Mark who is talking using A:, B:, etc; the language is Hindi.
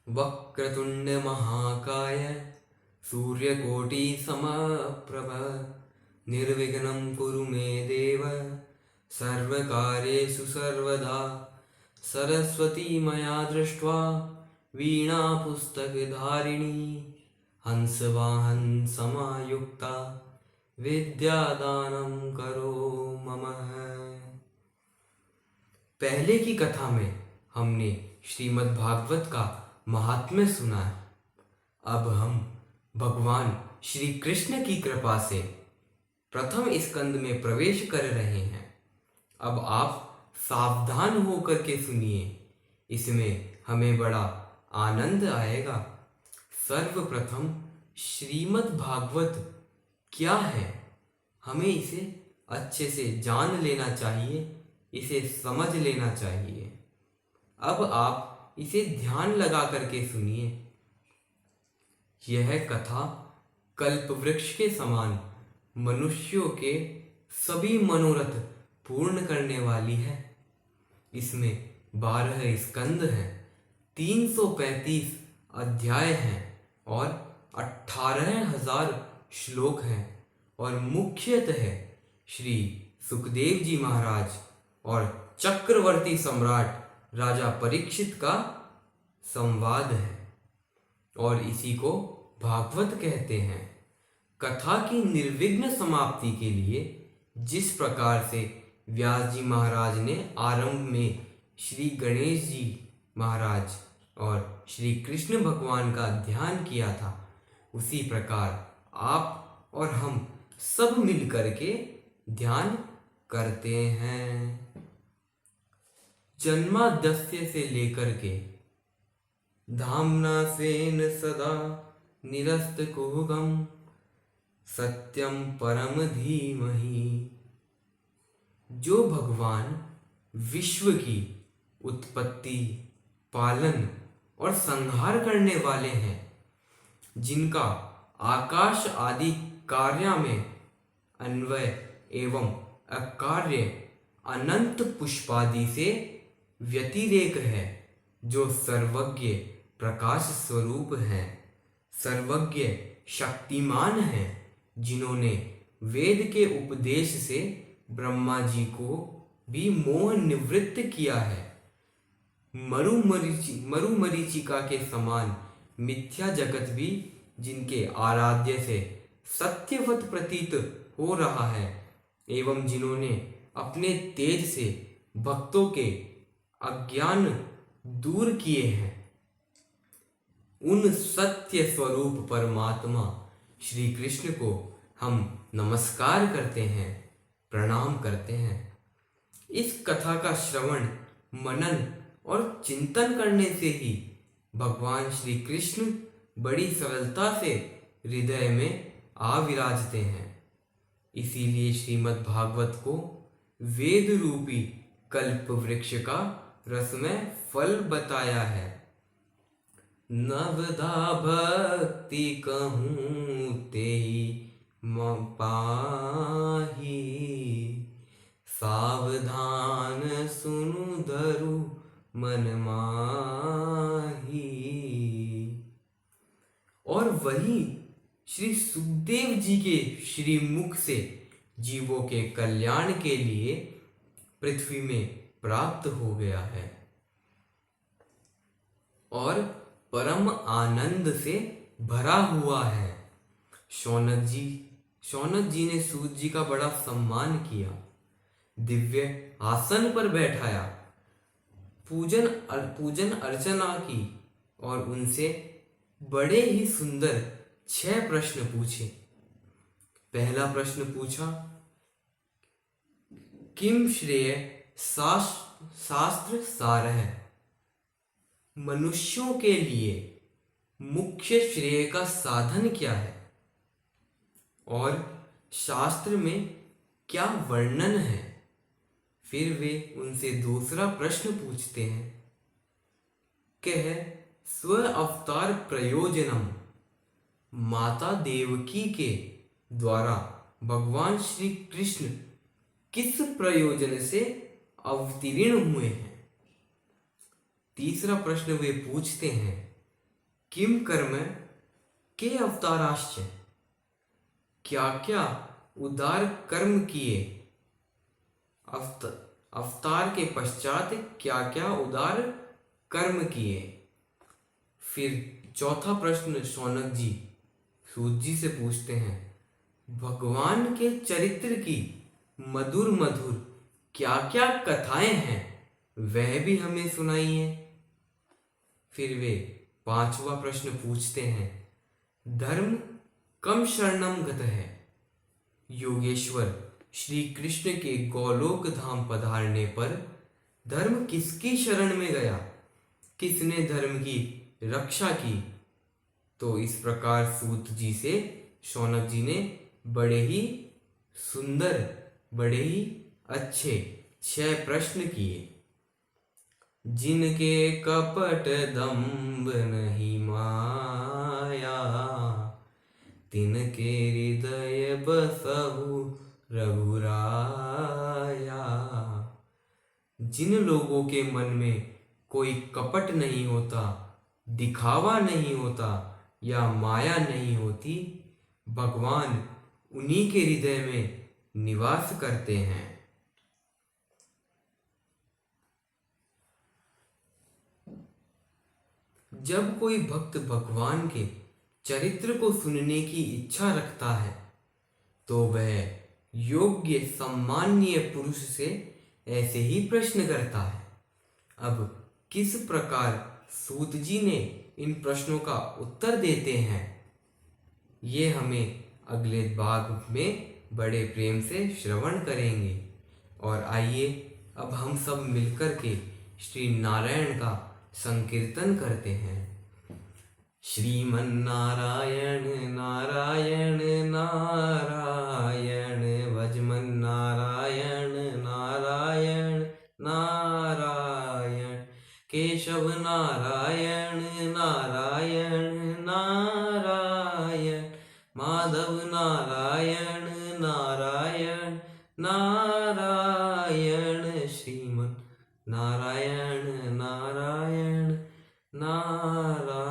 A: वक्रतुंड महाकाय सूर्यकोटि समप्रभ निर्विघ्नं कुरु मे देव सर्वकार्येषु सर्वदा। सरस्वती मया दृष्ट्वा वीणा पुस्तकधारिणी हंसवाहन समायुक्ता विद्यादानं करो मम। पहले की कथा में हमने श्रीमद् भागवत का महात्म्य सुना है। अब हम भगवान श्री कृष्ण की कृपा से प्रथम स्कंद में प्रवेश कर रहे हैं। अब आप सावधान होकर के सुनिए, इसमें हमें बड़ा आनंद आएगा। सर्वप्रथम श्रीमद् भागवत क्या है, हमें इसे अच्छे से जान लेना चाहिए, इसे समझ लेना चाहिए। अब आप इसे ध्यान लगा करके सुनिए। यह कथा कल्पवृक्ष के समान मनुष्यों के सभी मनोरथ पूर्ण करने वाली है। इसमें 12 स्कंद हैं, 335 अध्याय हैं और 18,000 श्लोक हैं और मुख्यतः श्री सुखदेव जी महाराज और चक्रवर्ती सम्राट राजा परीक्षित का संवाद है और इसी को भागवत कहते हैं। कथा की निर्विघ्न समाप्ति के लिए जिस प्रकार से व्यास जी महाराज ने आरंभ में श्री गणेश जी महाराज और श्री कृष्ण भगवान का ध्यान किया था, उसी प्रकार आप और हम सब मिल करके ध्यान करते हैं। जन्माद्यस्य से लेकर के धाम्ना स्वेन सदा निरस्तकुहकं सत्यम परम धीमहि। जो भगवान विश्व की उत्पत्ति, पालन और संहार करने वाले हैं, जिनका आकाश आदि कार्य में अन्वय एवं अकार्य अनंत पुष्पादि से व्यतिरेक है, जो सर्वज्ञ प्रकाश स्वरूप हैं, सर्वज्ञ शक्तिमान हैं, जिन्होंने वेद के उपदेश से ब्रह्मा जी को भी मोह निवृत्त किया है। मरुमरीचिका के समान मिथ्या जगत भी जिनके आराध्य से सत्यवत प्रतीत हो रहा है एवं जिन्होंने अपने तेज से भक्तों के अज्ञान दूर किए हैं, उन सत्य स्वरूप परमात्मा श्री कृष्ण को हम नमस्कार करते हैं, प्रणाम करते हैं। इस कथा का श्रवण, मनन और चिंतन करने से ही भगवान श्री कृष्ण बड़ी सरलता से हृदय में आ विराजते हैं। इसीलिए श्रीमद् भागवत को वेद रूपी कल्प वृक्ष का रसमय फल बताया है। नवदा भक्ति कहूँ तेहि पाही, सावधान सुनु धरु मन माही। और वही श्री सुखदेव जी के श्रीमुख से जीवों के कल्याण के लिए पृथ्वी में प्राप्त हो गया है और परम आनंद से भरा हुआ है। शौनक जी ने सूत जी का बड़ा सम्मान किया, दिव्य आसन पर बैठाया, पूजन अर्चना की और उनसे बड़े ही सुंदर 6 प्रश्न पूछे। पहला प्रश्न पूछा, किम श्रेय शास्त्र सार है, मनुष्यों के लिए मुख्य श्रेय का साधन क्या है और शास्त्र में क्या वर्णन है। फिर वे उनसे दूसरा प्रश्न पूछते हैं, कह स्व अवतार प्रयोजनम, माता देवकी के द्वारा भगवान श्री कृष्ण किस प्रयोजन से अवतीर्ण हुए हैं। तीसरा प्रश्न वे पूछते हैं, किम कर्म के अवताराश्च, क्या क्या उदार कर्म किए, अवतार के पश्चात क्या क्या उदार कर्म किए। फिर चौथा प्रश्न शौनक जी सूत जी से पूछते हैं, भगवान के चरित्र की मधुर मधुर क्या क्या कथाएं हैं वह भी हमें सुनाइए। फिर वे पांचवा प्रश्न पूछते हैं, धर्म कम शरणम गत है। योगेश्वर श्री कृष्ण के गोलोक धाम पधारने पर धर्म किसकी शरण में गया, किसने धर्म की रक्षा की। तो इस प्रकार सूत जी से शौनक जी ने बड़े ही सुंदर, बड़े ही अच्छे 6 प्रश्न किए। जिनके कपट दंभ नहीं माया, तिनके हृदय बसहु रघुराया। जिन लोगों के मन में कोई कपट नहीं होता, दिखावा नहीं होता या माया नहीं होती, भगवान उन्हीं के हृदय में निवास करते हैं। जब कोई भक्त भगवान के चरित्र को सुनने की इच्छा रखता है तो वह योग्य सम्माननीय पुरुष से ऐसे ही प्रश्न करता है। अब किस प्रकार सूत जी ने इन प्रश्नों का उत्तर देते हैं, ये हमें अगले भाग में बड़े प्रेम से श्रवण करेंगे। और आइए अब हम सब मिलकर के श्री नारायण का संकीर्तन करते हैं। श्रीमन नारायण नारायण नारायण, भजमन नारायण नारायण नारायण, केशव नारायण नारायण नारायण, माधव नारायण नारायण नारायण, श्रीमन नारायण नारायण नारायण।